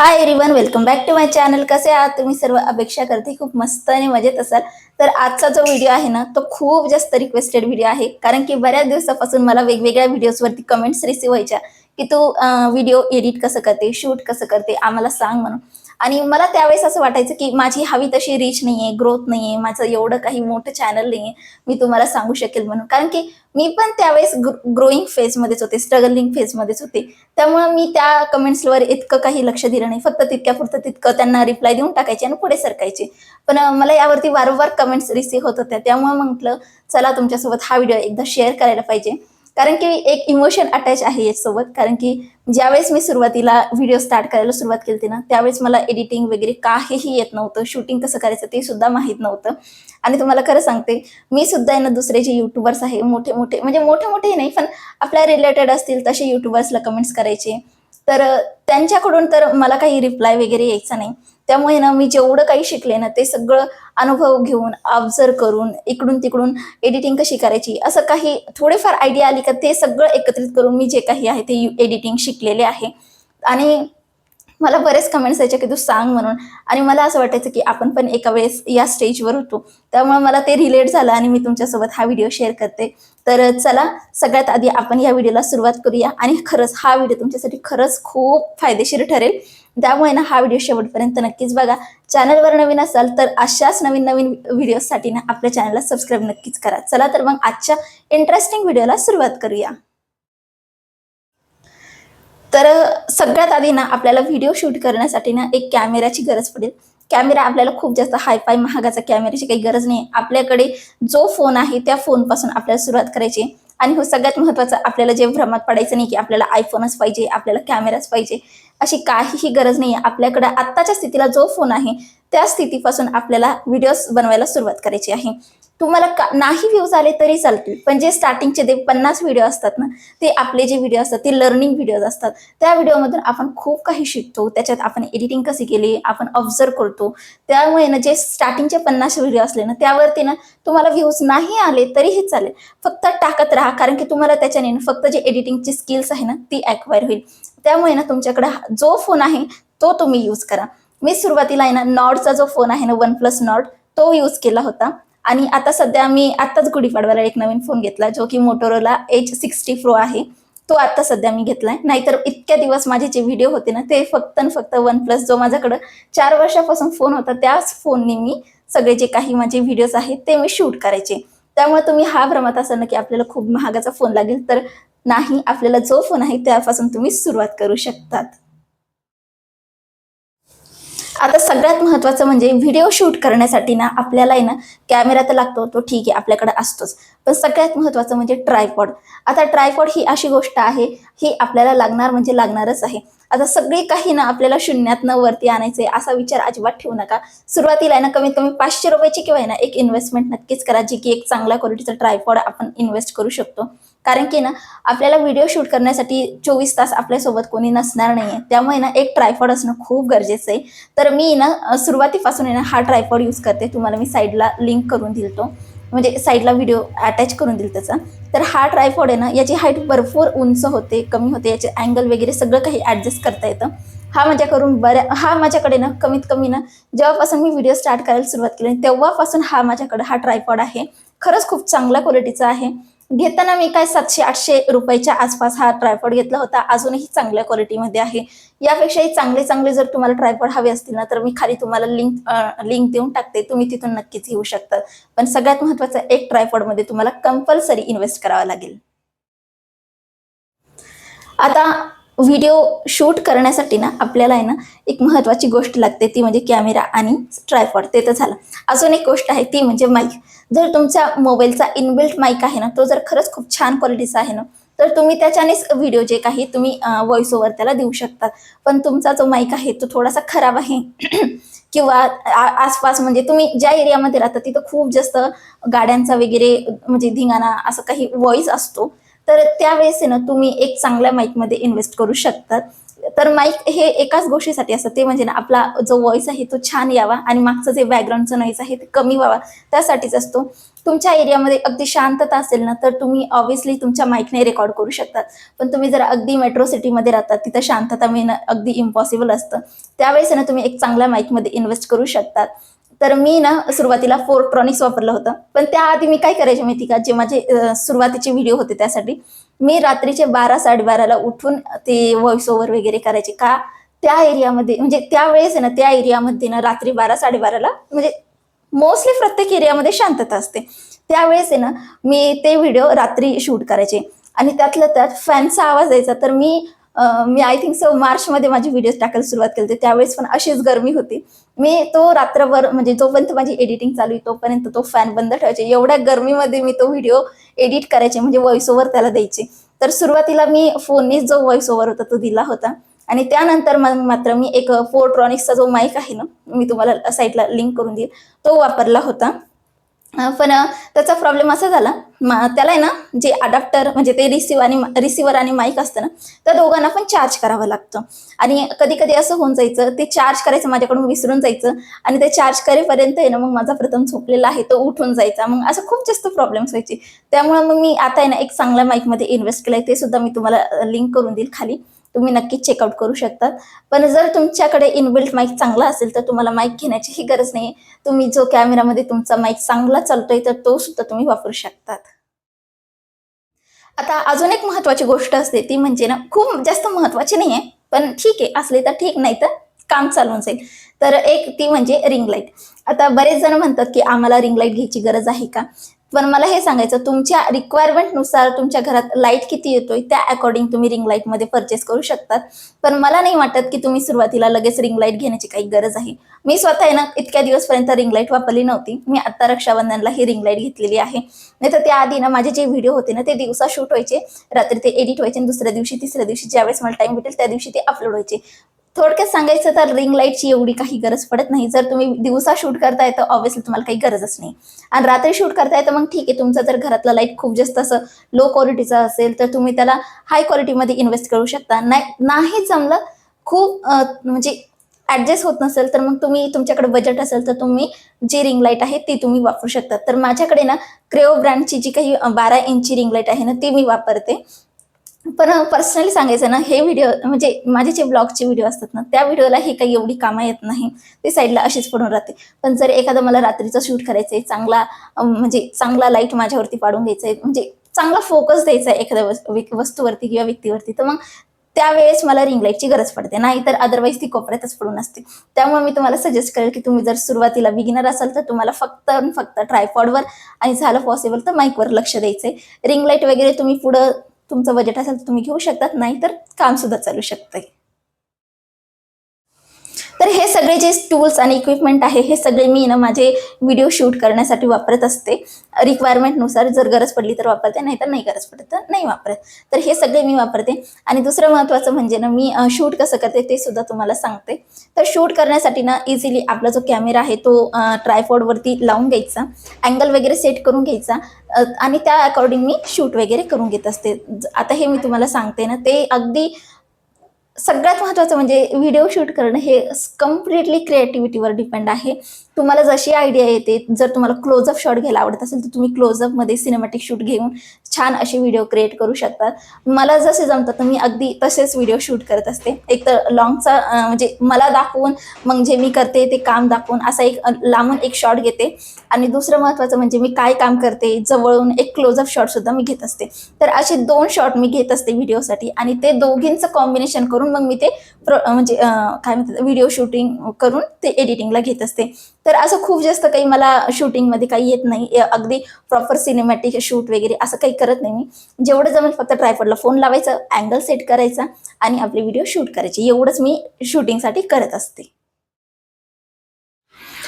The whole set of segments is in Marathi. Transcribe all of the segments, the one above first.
High everyone, welcome back to my channel. कसे आहात तुम्ही सर्व? अपेक्षा करते खूप मस्त आणि मजेत असाल. तर आजचा जो व्हिडिओ आहे ना, तो खूप जास्त रिक्वेस्टेड व्हिडिओ आहे, कारण की बऱ्याच दिवसापासून मला वेगवेगळ्या व्हिडिओजवरती कमेंट्स रिसीव्ह व्हायच्या की तू व्हिडिओ एडिट कसं करते, शूट कसं करते, आम्हाला सांग म्हणून. आणि मला त्यावेळेस असं वाटायचं की माझी हवी तशी रीच नाहीये, ग्रोथ नाहीये, माझं एवढं काही मोठं चॅनल नाहीये मी तुम्हाला सांगू शकेल म्हणून. कारण की मी पण त्यावेळेस ग्रोईंग फेजमध्येच होते, स्ट्रगलिंग फेजमध्येच होते. त्यामुळे मी त्या कमेंट्सवर इतकं काही लक्ष दिलं नाही. फक्त तितक्यापुरतं तितकं त्यांना रिप्लाय देऊन टाकायचे आणि पुढे सरकायचे. पण मला यावरती वारंवार कमेंट्स रिसीव्ह होत होत्या. त्यामुळे म्हटलं चला तुमच्यासोबत हा व्हिडिओ एकदा शेअर करायला पाहिजे. कारण की एक इमोशन अटॅच आहे याच्यासोबत. कारण की ज्यावेळेस मी सुरुवातीला व्हिडिओ स्टार्ट करायला सुरुवात केली ना, त्यावेळेस मला एडिटिंग वगैरे काहीही येत नव्हतं. शूटिंग कसं करायचं ते सुद्धा माहीत नव्हतं. आणि तुम्हाला खरं सांगते, मी सुद्धा आहे ना, दुसरे जे युट्यूबर्स आहे मोठे-मोठे, म्हणजे मोठे-मोठे नाही, पण आपल्या रिलेटेड असतील तसे युट्यूबर्सला कमेंट्स करायचे. तर त्यांच्याकडून तर मला काही रिप्लाय वगैरे यायचा नाही. त्यामुळे ना मी जेवढं काही शिकले ना, ते सगळं अनुभव घेऊन, ऑब्झर्व्ह करून, इकडून-तिकडून एडिटिंग कशी करायची, असं काही थोडीफार आयडिया आली का ते सगळं एकत्रित करून मी जे काही आहे ते एडिटिंग शिकलेले आहे. आणि मला बरेच कमेंट्स यायचे की तू सांग म्हणून. आणि मला असं वाटायचं की आपण पण एका वेळेस या स्टेजवर होतो. त्यामुळे मला ते रिलेट झालं आणि मी तुमच्यासोबत हा व्हिडिओ शेअर करते. तर चला, सगळ्यात आधी आपण या व्हिडिओला सुरुवात करूया. आणि खरंच हा व्हिडिओ तुमच्यासाठी खरंच खूप फायदेशीर ठरेल. त्यामुळे ना हा व्हिडिओ शेवटपर्यंत नक्कीच बघा. चॅनलवर नवीन असाल तर अशाच नवीन नवीन व्हिडिओसाठी ना आपल्या चॅनलला सबस्क्राईब नक्कीच करा. चला तर मग आजच्या इंटरेस्टिंग व्हिडिओला सुरुवात करूया. तर सगळ्यात आधी ना आपल्याला व्हिडिओ शूट करण्यासाठी ना एक कॅमेराची गरज पडेल. कॅमेरा आपल्याला खूप जास्त हाय-फाय महागाचा कॅमेऱ्याची काही गरज नाही. आपल्याकडे जो फोन आहे त्या फोनपासून आपल्याला सुरुवात करायची. आणि हो, सगळ्यात महत्त्वाचं, आपल्याला जे भ्रमात पडायचं नाही की आपल्याला आयफोनच पाहिजे, आपल्याला कॅमेराच पाहिजे, अशी काहीही गरज नाही आहे. आपल्याकडे आत्ताच्या स्थितीला जो फोन आहे त्या स्थितीपासून आपल्याला व्हिडिओज बनवायला सुरुवात करायची आहे. तुम्हाला नाही व्ह्यूज आले तरी चालतील, पण जे स्टार्टिंगचे ते 50 व्हिडिओ असतात ना, ते आपले जे व्हिडिओ असतात ते लर्निंग व्हिडिओज असतात. त्या व्हिडिओमधून आपण खूप काही शिकतो. त्याच्यात आपण एडिटिंग कशी केली आपण ऑब्झर्व करतो. त्यामुळे ना जे स्टार्टिंगचे 50 व्हिडिओ असले ना, त्यावरती ना तुम्हाला व्ह्यूज नाही आले तरीही चालेल, फक्त टाकत राहा. कारण की तुम्हाला त्याच्याने फक्त जे एडिटिंगची स्किल्स आहे ना ती ॲक्वायर होईल. त्यामुळे ना तुमच्याकडे जो फोन आहे तो तुम्ही यूज करा. मी सुरुवातीला आहे ना नॉर्डचा जो फोन आहे ना, OnePlus नॉर्ड, तो यूज केला होता. आणि आता सध्या मी आत्ताच गुढीपाडव्याला एक नवीन फोन घेतला, जो की मोटोरोला H60 Pro आहे. तो आता सध्या मी घेतलाय. नाहीतर इतक्या दिवस माझे जे व्हिडिओ होते ना, ते फक्त आणि फक्त OnePlus, जो माझ्याकडे 4 वर्षापासून फोन होता, त्याच फोनने मी सगळे जे काही माझे व्हिडिओज आहेत ते मी शूट करायचे. त्यामुळे तुम्ही हा भ्रमात असाल ना की आपल्याला खूप महागाचा फोन लागेल, तर नाही, आपल्याला जो फोन आहे त्यापासून तुम्ही सुरुवात करू शकतात. आता सगळ्यात महत्त्वाचं म्हणजे व्हिडिओ शूट करण्यासाठी ना आपल्याला आहे ना कॅमेरा तर लागतो, तो ठीक आहे आपल्याकडे असतोच. पण सगळ्यात महत्त्वाचं म्हणजे ट्रायपॉड. आता ट्रायपॉड ही अशी गोष्ट आहे, ही आपल्याला लागणार म्हणजे लागणारच आहे. आता सगळे काही ना आपल्याला शून्यातनं वरती आणायचे असा विचार अजिबात ठेवू नका. सुरुवातीला आहे ना कमीत कमी 500 रुपयाची किंवा आहे ना एक इन्व्हेस्टमेंट नक्कीच करा, जी की एक चांगल्या क्वालिटीचा ट्रायपॉड आपण इन्व्हेस्ट करू शकतो. कारण की ना आपल्याला व्हिडिओ शूट करण्यासाठी 24 तास आपल्यासोबत कोणी नसणार नाहीये. त्यामुळे ना एक ट्रायपॉड असणं खूप गरजेचं आहे. तर मी ना सुरुवातीपासून आहे ना हा ट्रायपॉड यूज करते. तुम्हाला मी साईडला लिंक करून दिल, तो म्हणजे साईडला व्हिडिओ अटॅच करून दिल त्याचा. तर हा ट्रायपॉड आहे ना, याची हाईट भरपूर उंच होते, कमी होते, याचे अँगल वगैरे सगळं काही ॲडजस्ट करता येतं. हा माझ्याकडे ना कमीत कमी ना जेव्हापासून मी व्हिडिओ स्टार्ट करायला सुरुवात केली तेव्हापासून हा माझ्याकडे हा ट्रायपॉड आहे. खरंच खूप चांगल्या क्वालिटीचा आहे. घेताना मी काय 700-800 रुपयाच्या आसपास हा ट्रायपॉड घेतला होता. अजूनही चांगल्या क्वालिटीमध्ये आहे. यापेक्षाही चांगले चांगले जर तुम्हाला ट्रायपॉड हवे असतील ना, तर मी खाली तुम्हाला लिंक देऊन टाकते, तुम्ही तिथून नक्कीच घेऊ शकता. पण सगळ्यात महत्त्वाचं, एक ट्रायपॉडमध्ये तुम्हाला कंपल्सरी इन्व्हेस्ट करावा लागेल. आता व्हिडिओ शूट करण्यासाठी ना आपल्याला आहे ना एक महत्त्वाची गोष्ट लागते, ती म्हणजे कॅमेरा आणि ट्रायपॉड. ते तर झालं. अजून एक गोष्ट आहे ती म्हणजे माईक. जर तुमच्या मोबाईलचा इनबिल्ट माईक आहे ना, तो जर खरंच खूप छान क्वालिटीचा आहे ना, तर तुम्ही त्याच्यानेच व्हिडिओ जे काही तुम्ही व्हॉइस ओव्हर त्याला देऊ शकतात. पण तुमचा जो माईक आहे तो थोडासा खराब आहे किंवा आसपास म्हणजे तुम्ही ज्या एरियामध्ये राहता तिथं खूप जास्त गाड्यांचा वगैरे म्हणजे धिंगाणा असं काही व्हॉइस असतो, तर त्यावेळेस आहे ना तुम्ही एक चांगल्या माईकमध्ये इन्व्हेस्ट करू शकतात. तर माईक हे एकाच गोष्टीसाठी असतं, ते म्हणजे ना आपला जो व्हॉइस आहे तो छान यावा आणि मागचं जे बॅकग्राऊंडचं नॉईज आहे ते कमी व्हावा, त्यासाठीच असतो. तुमच्या एरियामध्ये अगदी शांतता असेल ना, तर तुम्ही ऑब्व्हियसली तुमच्या माईकने रेकॉर्ड करू शकतात. पण तुम्ही जर अगदी मेट्रो सिटीमध्ये राहतात, तिथं शांतता मिळणं अगदी इम्पॉसिबल असतं. त्यावेळेस ना तुम्ही एक चांगल्या माईकमध्ये इन्व्हेस्ट करू शकतात. तर मी ना सुरुवातीला फोरट्रॉनिक्स वापरलं होतं. पण त्याआधी मी काय करायचे माहिती का, जे माझे सुरुवातीचे व्हिडिओ होते त्यासाठी मी रात्रीचे 12-12:30ला उठून ते व्हॉइस ओव्हर वगैरे करायचे. का त्या एरियामध्ये म्हणजे त्यावेळेस आहे ना, त्या एरियामध्ये ना रात्री 12-12:30ला म्हणजे मोस्टली प्रत्येक एरियामध्ये शांतता असते. त्यावेळेस आहे ना, मी ते व्हिडिओ रात्री शूट करायचे आणि त्यातल्या त्यात फॅनचा आवाज यायचा. तर मी आय थिंक सो मार्चमध्ये माझे व्हिडिओज टाकायला सुरुवात केली होती. त्यावेळेस पण अशीच गरमी होती. मी तो रात्रभर म्हणजे जोपर्यंत माझी एडिटिंग चालू आहे तोपर्यंत तो फॅन बंद ठेवायचे. एवढ्या गरमीमध्ये मी तो व्हिडिओ एडिट करायचे म्हणजे व्हॉइस ओव्हर त्याला द्यायचे. तर सुरुवातीला मी फोननेच जो व्हॉइस ओव्हर होता तो दिला होता आणि त्यानंतर मग मात्र मी एक फोरट्रॉनिक्सचा जो माईक आहे ना, मी तुम्हाला साईडला लिंक करून देईल, तो वापरला होता. पण त्याचा प्रॉब्लेम असा झाला, त्याला आहे ना जे अडॅप्टर म्हणजे ते रिसिव्हर आणि माईक असतं ना, त्या दोघांना पण चार्ज करावं लागतं. आणि कधी कधी असं होऊन जायचं, ते चार्ज करायचं माझ्याकडून विसरून जायचं आणि ते चार्ज करेपर्यंत आहे ना मग माझा प्रथम झोपलेला आहे तो उठून जायचा. मग असं खूप जास्त प्रॉब्लेम्स व्हायचे. त्यामुळे मग मी आता आहे ना एक चांगल्या माईकमध्ये इन्व्हेस्ट केलंय, ते सुद्धा मी तुम्हाला लिंक करून देईल खाली, तुम्ही नक्कीच चेकआउट करू शकतात. पण जर तुमच्याकडे इनबिल्ट माईक चांगला असेल तर तुम्हाला माईक घेण्याचीही गरज नाही. तुम्ही जो कॅमेरामध्ये तुमचा माईक चांगला चालतोय तर तो सुद्धा तुम्ही वापरू शकतात. आता अजून एक महत्त्वाची गोष्ट असते ती म्हणजे ना, खूप जास्त महत्त्वाची नाहीये, पण ठीक आहे, असले तर ठीक, नाही तर काम चालून जाईल. तर एक ती म्हणजे रिंग लाईट. आता बरेच जण म्हणतात की आम्हाला रिंग लाईट घ्यायची गरज आहे का? पण मला हे सांगायचं, तुमच्या रिक्वायरमेंटनुसार तुमच्या घरात लाईट किती येतोय त्या अकॉर्डिंग तुम्ही रिंग लाईटमध्ये पर्चेस करू शकतात. पण मला नाही वाटत की तुम्ही सुरुवातीला लगेच रिंग लाईट घेण्याची काही गरज आहे. मी स्वतः आहे ना इतक्या दिवसपर्यंत रिंग लाईट वापरली नव्हती. मी आता रक्षाबंधनला ही रिंग लाईट घेतलेली आहे. नाही तर त्याआधी ना माझे जे व्हिडिओ होते ना ते दिवसा शूट व्हायचे, रात्री ते एडिट व्हायचे आणि दुसऱ्या दिवशी तिसऱ्या दिवशी ज्यावेळेस मला टाइम भेटेल त्या दिवशी ते अपलोड व्हायचे. थोडक्यात सांगायचं तर रिंग लाईटची एवढी काही गरज पडत नाही. जर तुम्ही दिवसा शूट करताय तर ऑब्व्हियसली तुम्हाला काही गरजच नाही. आणि रात्री शूट करताय तर मग ठीक आहे, तुमचं जर घरातला लाईट खूप जास्त असं लो क्वालिटीचा असेल तर तुम्ही त्याला हाय क्वालिटीमध्ये इन्व्हेस्ट करू शकता. नाही जमलं, खूप म्हणजे ऍडजस्ट होत नसेल तर मग तुम्ही, तुमच्याकडे बजेट असेल तर तुम्ही जी रिंग लाईट आहे ती तुम्ही वापरू शकता. तर माझ्याकडे ना क्रेओ ब्रँडची जी काही 12 इंची रिंग लाईट आहे ना ती मी वापरते. पण पर्सनली सांगायचं ना, हे व्हिडिओ म्हणजे माझे जे ब्लॉगचे व्हिडिओ असतात ना, त्या व्हिडिओला ही काही एवढी कामं येत नाही. ते साईडला अशीच पडून राहते. पण जर एखादं मला रात्रीचं शूट करायचंय, चांगला म्हणजे चांगला लाईट माझ्यावरती पाडून घ्यायचा आहे, म्हणजे चांगला फोकस द्यायचा आहे एखाद्या वस्तूवरती किंवा व्यक्तीवरती, तर मग त्यावेळेस मला रिंग लाईटची गरज पडते. नाहीतर अदरवाईज ती कोपऱ्यातच पडून असते. त्यामुळे मी तुम्हाला सजेस्ट करेल की तुम्ही जर सुरुवातीला बिगिनर असाल तर तुम्हाला फक्त ट्रायपॉडवर आणि झालं पॉसिबल तर माईकवर लक्ष द्यायचंय. रिंग लाईट वगैरे तुम्ही पुढं तुमचं बजेट असेल तर तुम्ही घेऊ शकतात, नाही तर काम सुद्धा चालू शकतंय. तर हे सगळे जे टूल्स आणि इक्विपमेंट आहे हे सगळे मी ना माझे व्हिडिओ शूट करण्यासाठी वापरत असते. रिक्वायरमेंटनुसार जर गरज पडली तर वापरते, नाही तर नाही गरज पडत तर नाही वापरत. तर हे सगळे मी वापरते. आणि दुसरं महत्त्वाचं म्हणजे ना, मी शूट कसं करते ते सुद्धा तुम्हाला सांगते. तर शूट करण्यासाठी ना इझिली आपला जो कॅमेरा आहे तो ट्रायपॉडवरती लावून घ्यायचा, अँगल वगैरे सेट करून घ्यायचा आणि त्या अकॉर्डिंग मी शूट वगैरे करून घेत असते. आता हे मी तुम्हाला सांगते ना, ते अगदी सगळ्यात महत्त्वाचं म्हणजे व्हिडिओ शूट करणं हे कम्प्लिटली क्रिएटिव्हिटीवर डिपेंड आहे. तुम्हाला जशी आयडिया येते, जर तुम्हाला क्लोजअप शॉट घ्यायला आवडत असेल तर तुम्ही क्लोजअपमध्ये सिनेमॅटिक शूट घेऊन छान असे व्हिडिओ क्रिएट करू शकतात. मला जसे जमतात तर मी अगदी तसेच व्हिडिओ शूट करत असते. एक तर लॉंगचा म्हणजे मला दाखवून मग जे मी करते ते काम दाखवून असा एक लांबून एक शॉट घेते आणि दुसरं महत्त्वाचं म्हणजे मी काय काम करते जवळून एक क्लोजअप शॉट सुद्धा मी घेत असते. तर असे 2 शॉट मी घेत असते व्हिडिओसाठी आणि ते दोघींचं कॉम्बिनेशन करून मग मी ते म्हणजे काय म्हणतात व्हिडिओ शूटिंग करून ते एडिटिंगला घेत असते. तर असं खूप जास्त काही मला शूटिंगमध्ये काही येत नाही. अगदी प्रॉपर सिनेमॅटिक शूट वगैरे असं काही करत नाही मी. जेवढं जमेल फक्त ट्रायपॉडला फोन लावायचा, अँगल सेट करायचा आणि आपले व्हिडिओ शूट करायचे, एवढंच मी शूटिंगसाठी करत असते.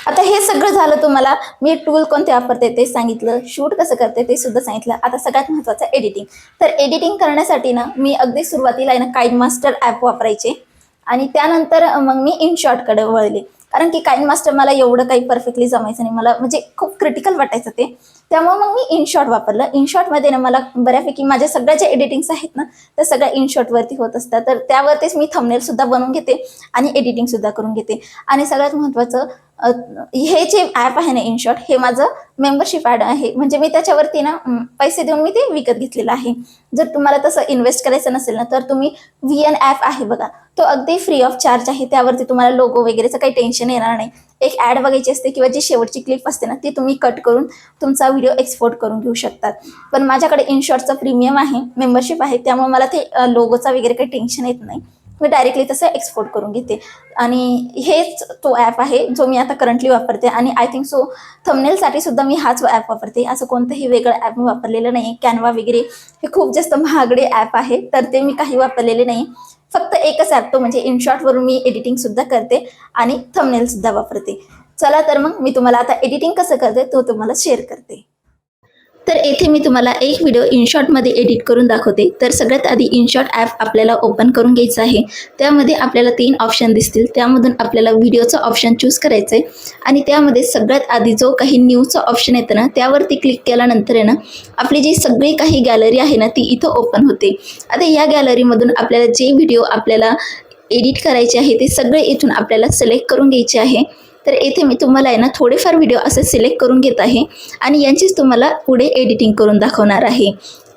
आता हे सगळं झालं, तुम्हाला मी टूल कोणते वापरते ते सांगितलं, शूट कसं करते ते सुद्धा सांगितलं. आता सगळ्यात महत्त्वाचं एडिटिंग. तर एडिटिंग करण्यासाठी ना मी अगदी सुरुवातीला आहे ना काइनमास्टर ॲप वापरायचे आणि त्यानंतर मग मी इनशॉटकडे वळले. कारण की काइनमास्टर मला एवढं काही परफेक्टली जमायचं नाही, मला म्हणजे खूप क्रिटिकल वाटायचं ते. त्यामुळे मग मी इनशॉट वापरलं. इनशॉटमध्ये ना मला बऱ्यापैकी माझ्या सगळ्या ज्या एडिटिंग्स आहेत ना त्या सगळ्या इनशॉटवरती होत असतात. तर त्यावरतीच मी थंबनेल सुद्धा बनवून घेते आणि एडिटिंग सुद्धा करून घेते. आणि सगळ्यात महत्त्वाचं हे जे ॲप आहे ना इनशॉर्ट, हे माझं मेंबरशिप ॲड आहे. म्हणजे मी त्याच्यावरती ना पैसे देऊन मी ते विकत घेतलेलं आहे. जर तुम्हाला तसं इन्व्हेस्ट करायचं नसेल ना, तर तुम्ही VN ॲप आहे बघा, तो अगदी फ्री ऑफ चार्ज आहे. त्यावरती तुम्हाला लोगो वगैरेचं काही टेन्शन येणार नाही. एक ॲड बघायची असते किंवा जी शेवटची क्लिप असते ना, ती तुम्ही कट करून तुमचा व्हिडिओ एक्सपोर्ट करून घेऊ शकतात. पण माझ्याकडे इनशॉर्टचं प्रीमियम आहे, मेंबरशिप आहे, त्यामुळे मला ते लोगोचा वगैरे काही टेन्शन येत नाही. मी डायरेक्टली तसं एक्सपोर्ट करून घेते. आणि हेच तो ॲप आहे जो मी आता करंटली वापरते. आणि आय थिंक सो थंबनेलसाठी सुद्धा मी हाच ॲप वापरते. असं कोणतंही वेगळं ॲप मी वापरलेलं नाही. कॅनवा वगैरे हे खूप जास्त महागडे ॲप आहे, तर ते मी काही वापरलेले नाही. फक्त एकच ॲप, तो म्हणजे इनशॉर्टवरून मी एडिटिंगसुद्धा करते आणि थंबनेलसुद्धा वापरते. चला तर मग मी तुम्हाला आता एडिटिंग कसं करते तो तुम्हाला शेअर करते. तर येथे मी तुम्हाला एक व्हिडिओ इनशॉर्टमध्ये एडिट करून दाखवते. तर सगळ्यात आधी इनशॉर्ट ॲप आपल्याला ओपन करून घ्यायचं आहे. त्यामध्ये आपल्याला 3 ऑप्शन दिसतील. त्यामधून आपल्याला व्हिडिओचं ऑप्शन चूज करायचं आहे आणि त्यामध्ये सगळ्यात आधी जो काही न्यूजचा ऑप्शन येतं ना, त्यावरती क्लिक केल्यानंतर आहे ना, आपली जी सगळी काही गॅलरी आहे ना, ती इथं ओपन होते. आता या गॅलरीमधून आपल्याला जे व्हिडिओ आपल्याला एडिट करायचे आहे ते सगळे इथून आपल्याला सिलेक्ट करून घ्यायचे आहे. तर येथे मी तुम्हाला आहे ना थोडेफार व्हिडिओ असे सिलेक्ट करून घेत आहे आणि यांचीच तुम्हाला पुढे एडिटिंग करून दाखवणार आहे.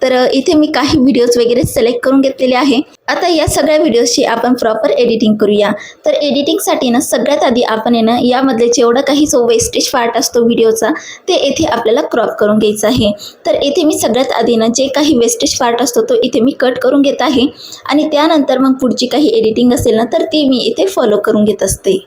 तर इथे मी काही व्हिडिओज वगैरे सिलेक्ट करून घेतलेले आहे. आता या सगळ्या व्हिडिओजची आपण प्रॉपर एडिटिंग करूया. तर एडिटिंगसाठी ना सगळ्यात आधी आपण आहे ना यामधले जेवढा काही जो वेस्टेज पार्ट असतो व्हिडिओचा, ते येथे आपल्याला क्रॉप करून घ्यायचा आहे. तर येथे मी सगळ्यात आधी ना जे काही वेस्टेज पार्ट असतो तो इथे मी कट करून घेत आहे आणि त्यानंतर मग पुढची काही एडिटिंग असेल ना तर ती मी इथे फॉलो करून घेत असते.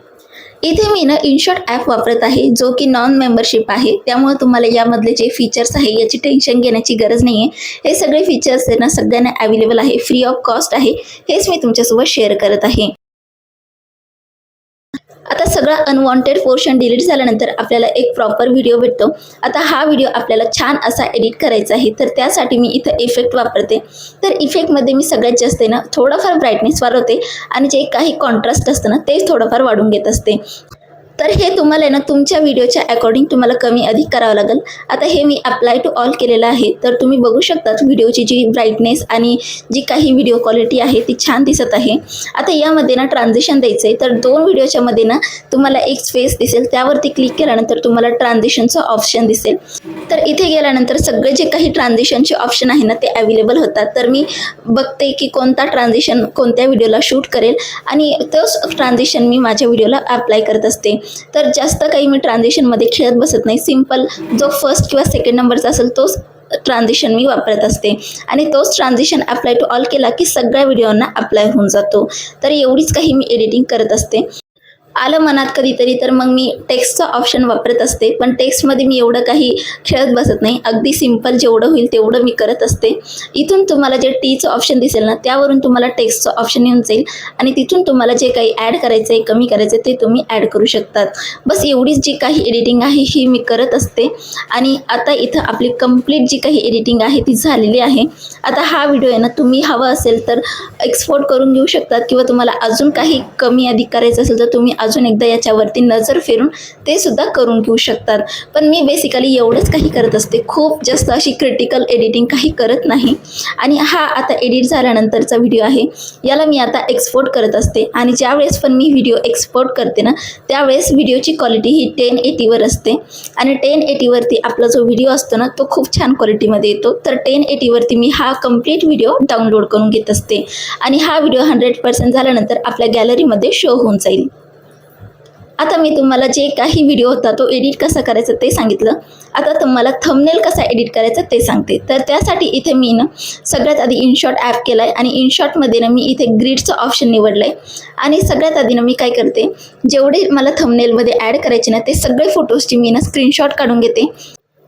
इथे मी ना इनशॉर्ट ॲप वापरत आहे, जो की नॉन मेंबरशिप आहे. त्यामुळे तुम्हाला यामधले जे फीचर्स आहे याची टेन्शन घेण्याची गरज नाही आहे. हे सगळे फीचर्स आहे ना सगळ्यांना अवेलेबल आहे, फ्री ऑफ कॉस्ट आहे. हेच मी तुमच्यासोबत शेअर करत आहे. आता सगळा अनवॉन्टेड पोर्शन डिलीट झाल्यानंतर आपल्याला एक प्रॉपर व्हिडिओ भेटतो. आता हा व्हिडिओ आपल्याला छान असा एडिट करायचा आहे. तर त्यासाठी मी इथं इफेक्ट वापरते. तर इफेक्टमध्ये मी सगळ्यात जास्त ना थोडंफार ब्राईटनेस वाढवते आणि जे काही कॉन्ट्रास्ट असतं ना ते थोडंफार वाढून घेत असते. तर हे तुम्हाला ना तुमच्या व्हिडिओच्या अकॉर्डिंग तुम्हाला कमी अधिक करावं लागेल. आता हे मी अप्लाय टू ऑल केलेलं आहे. तर तुम्ही बघू शकता व्हिडिओची जी ब्राईटनेस आणि जी काही व्हिडिओ क्वालिटी आहे ती छान दिसत आहे. आता यामध्ये ना ट्रान्झिशन द्यायचं आहे. तर 2 व्हिडिओच्या मध्ये ना तुम्हाला एक स्पेस दिसेल, त्यावरती क्लिक केल्यानंतर तुम्हाला ट्रान्झिशनचं ऑप्शन दिसेल. तर इथे गेल्यानंतर सगळे जे काही ट्रान्झिशनचे ऑप्शन आहे ना ते अवेलेबल होतात. तर मी बघते की कोणता ट्रान्झिशन कोणत्या व्हिडिओला शूट करेल आणि तोच ट्रान्झिशन मी माझ्या व्हिडिओला अप्लाय करत असते. तर जास्त काही मी ट्रान्झिशनमध्ये खेळत बसत नाही. सिम्पल जो फर्स्ट किंवा सेकंड नंबरचा असेल तोच ट्रान्झिशन मी वापरत असते आणि तोच ट्रान्झिशन अप्लाय टू ऑल केला की सगळ्या व्हिडिओंना अप्लाय होऊन जातो. तर एवढीच काही मी एडिटिंग करत असते. आलं मनात कधीतरी तर मग मी टेक्स्टचा ऑप्शन वापरत असते. पण टेक्स्टमध्ये मी एवढं काही खेळत बसत नाही. अगदी सिम्पल जेवढं होईल तेवढं मी करत असते. इथून तुम्हाला जे टीचं ऑप्शन दिसेल ना त्यावरून तुम्हाला टेक्स्टचं ऑप्शन येऊन जाईल आणि तिथून तुम्हाला जे काही ॲड करायचं आहे, कमी करायचं आहे ते तुम्ही ॲड करू शकतात. बस एवढीच जी काही एडिटिंग आहे ही मी करत असते. आणि आता इथं आपली कंप्लीट जी काही एडिटिंग आहे ती झालेली आहे. आता हा व्हिडिओ आहे ना तुम्ही हवा असेल तर एक्सपोर्ट करून घेऊ शकतात किंवा तुम्हाला अजून काही कमी अधिक करायचं असेल तर तुम्ही अजून एकदा याच्यावरती नजर फिरून ते सुद्धा करून घेऊ शकतात. पण मी बेसिकली एवढंच काही करत असते, खूप जास्त अशी क्रिटिकल एडिटिंग काही करत नाही. आणि हा आता एडिट झाल्यानंतरचा व्हिडिओ आहे, याला मी आता एक्सपोर्ट करत असते. आणि ज्यावेळेस पण मी व्हिडिओ एक्सपोर्ट करते ना त्यावेळेस व्हिडिओची क्वालिटी ही 1080वर असते आणि 1080वरती आपला जो व्हिडिओ असतो ना तो खूप छान क्वालिटीमध्ये येतो. तर 1080वरती मी हा कंप्लीट व्हिडिओ डाउनलोड करून घेत असते आणि हा व्हिडिओ 100% झाल्यानंतर आपल्या गॅलरीमध्ये शो होऊन जाईल. आता मी तुम्हाला जे काही व्हिडिओ होता तो एडिट कसा करायचा ते सांगितलं. आता तुम्हाला थंबनेल कसा एडिट करायचा ते सांगते. तर त्यासाठी इथे मी ना सगळ्यात आधी इनशॉर्ट ॲप केला आहे आणि इनशॉर्टमध्ये ना मी इथे ग्रिडचं ऑप्शन निवडलं आहे. आणि सगळ्यात आधी ना मी काय करते, जेवढे मला थंबनेलमध्ये ॲड करायचे ना ते सगळे फोटोजची मी ना स्क्रीनशॉट काढून घेते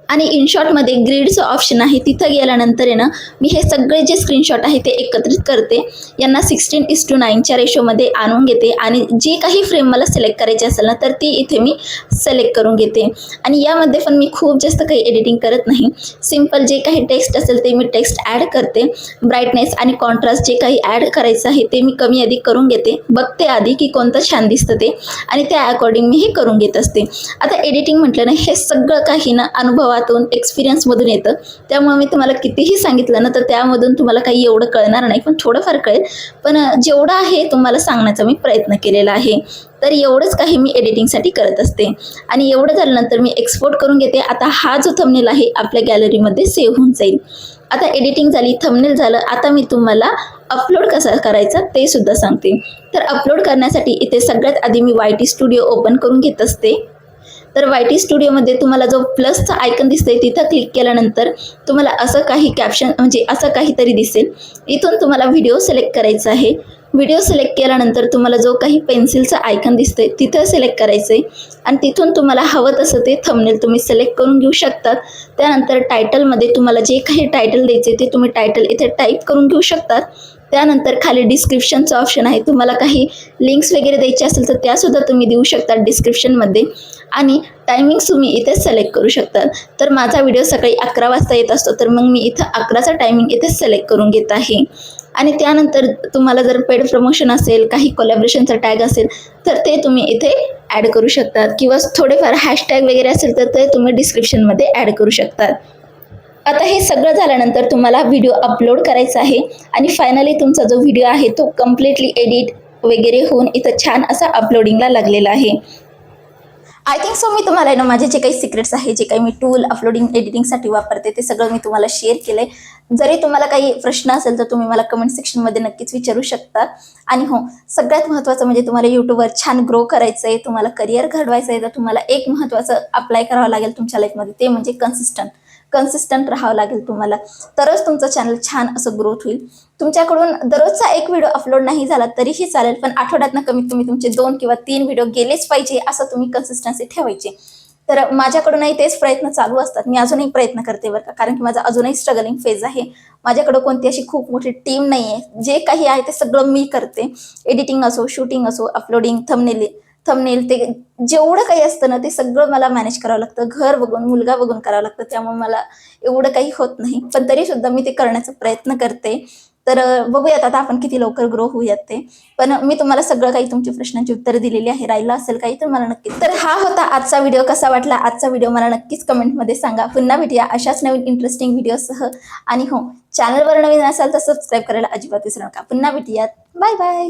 आणि इनशॉटमध्ये ग्रिडचं ऑप्शन आहे तिथं गेल्यानंतर आहे ना मी हे सगळे जे स्क्रीनशॉट आहे ते एकत्रित करते. यांना 16:9च्या रेशोमध्ये आणून घेते आणि जी काही फ्रेम मला सिलेक्ट करायची असेल ना तर ती इथे मी सिलेक्ट करून घेते. आणि यामध्ये पण मी खूप जास्त काही एडिटिंग करत नाही. सिम्पल जे काही टेक्स्ट असेल ते मी टेक्स्ट ॲड करते. ब्राईटनेस आणि कॉन्ट्रास्ट जे काही ॲड करायचं आहे ते मी कमी अधिक करून घेते. बघते आधी की कोणतं छान दिसतं ते आणि त्या अकॉर्डिंग मी हे करून घेत असते. आता एडिटिंग म्हटलं ना हे सगळं काही ना अनुभवात अनुभवातून एक्सपिरियन्समधून येतं. त्यामुळे मी तुम्हाला कितीही सांगितलं ना तर त्यामधून तुम्हाला काही एवढं कळणार नाही, पण थोडंफार कळेल. पण जेवढं आहे तुम्हाला सांगण्याचा मी प्रयत्न केलेला आहे. तर एवढंच काही मी एडिटिंगसाठी करत असते आणि एवढं झाल्यानंतर मी एक्सपोर्ट करून घेते. आता हा जो थंबनेल आहे आपल्या गॅलरीमध्ये सेव्ह होऊन जाईल. आता एडिटिंग झाली, थंबनेल झालं. आता मी तुम्हाला अपलोड कसा करायचा ते सुद्धा सांगते. तर अपलोड करण्यासाठी इथे सगळ्यात आधी मी YT स्टुडिओ ओपन करून घेत असते. तर YT स्टुडिओमध्ये तुम्हाला जो प्लसचा आयकन दिसतंय तिथं क्लिक केल्यानंतर तुम्हाला असं काही कॅप्शन म्हणजे असं काहीतरी दिसेल. इथून तुम्हाला व्हिडिओ सिलेक्ट करायचा आहे. व्हिडिओ सिलेक्ट केल्यानंतर तुम्हाला जो काही पेन्सिलचा आयकन दिसतंय तिथं सिलेक्ट करायचं आहे आणि तिथून तुम्हाला हवं तसं ते थंबनेल तुम्ही सिलेक्ट करून घेऊ शकतात. त्यानंतर टायटलमध्ये तुम्हाला जे काही टायटल द्यायचे ते तुम्ही टायटल इथे टाईप करून घेऊ शकतात. त्यानंतर खाली डिस्क्रिप्शनचं ऑप्शन आहे. तुम्हाला काही लिंक्स वगैरे द्यायचे असेल तर त्यासुद्धा तुम्ही देऊ शकता डिस्क्रिप्शनमध्ये आणि टायमिंग्स तुम्ही इथे सिलेक्ट करू शकता. तर माझा व्हिडिओ सकाळी 11 वाजता येत असतो, तर मग मी इथं 11चा टायमिंग इथे सिलेक्ट करून घेत आहे. आणि त्यानंतर तुम्हाला जर पेड प्रमोशन असेल, काही कोलॅबरेशनचा टॅग असेल तर ते तुम्ही इथे ॲड करू शकतात किंवा थोडेफार हॅशटॅग वगैरे असेल तर ते तुम्ही डिस्क्रिप्शनमध्ये ॲड करू शकतात. आता हे सगळं झाल्यानंतर तुम्हाला व्हिडिओ अपलोड करायचा आहे आणि फायनली तुमचा जो व्हिडिओ आहे तो कम्प्लिटली एडिट वगैरे होऊन इथं छान असा अपलोडिंगला लागलेला आहे. आय थिंक सो मी तुम्हाला ना माझे जे काही सिक्रेट्स आहे, जे काही मी टूल अपलोडिंग एडिटिंगसाठी वापरते ते सगळं मी तुम्हाला शेअर केलं आहे. जरी तुम्हाला काही प्रश्न असेल तर तुम्ही मला कमेंट सेक्शनमध्ये नक्कीच विचारू शकता. आणि हो, सगळ्यात महत्त्वाचं म्हणजे तुम्हाला यूट्यूबवर छान ग्रो करायचं आहे, तुम्हाला करिअर घडवायचं आहे, तर तुम्हाला एक महत्त्वाचं अप्लाय करावं लागेल तुमच्या लाईफमध्ये, ते म्हणजे कन्सिस्टंट राहावं लागेल तुम्हाला. तरच तुमचं चॅनल छान असं ग्रोथ होईल. तुमच्याकडून दररोजचा एक व्हिडिओ अपलोड नाही झाला तरीही चालेल, पण आठवड्यातनं कमीत कमी तुमचे 2 किंवा 3 व्हिडिओ गेलेच पाहिजे असं तुम्ही कन्सिस्टन्सी ठेवायची. तर माझ्याकडूनही तेच प्रयत्न चालू असतात. मी अजूनही प्रयत्न करते बरं का, कारण की माझा अजूनही स्ट्रगलिंग फेज आहे. माझ्याकडं कोणती अशी खूप मोठी टीम नाही आहे. जे काही आहे ते सगळं मी करते. एडिटिंग असो, शूटिंग असो, अपलोडिंग, थंबनेल ते जेवढं काही असतं ना ते सगळं मला मॅनेज करावं लागतं. घर बघून, मुलगा बघून करावं लागतं. त्यामुळे मला एवढं काही होत नाही, पण तरीसुद्धा मी ते करण्याचा प्रयत्न करते. तर बघूयात आता आपण किती लवकर ग्रो होऊयात ते. पण मी तुम्हाला सगळं काही तुमच्या प्रश्नांची उत्तरं दिलेली आहे. राहिलं असेल काही तर मला नक्की. तर हा होता आजचा व्हिडिओ. कसा वाटला आजचा व्हिडिओ मला नक्कीच कमेंटमध्ये सांगा. पुन्हा भेटूया अशाच नवीन इंटरेस्टिंग व्हिडिओसह. आणि हो, चॅनलवर नवीन असाल तर सबस्क्राईब करायला अजिबात विसरू नका. पुन्हा भेटूयात. Bye bye.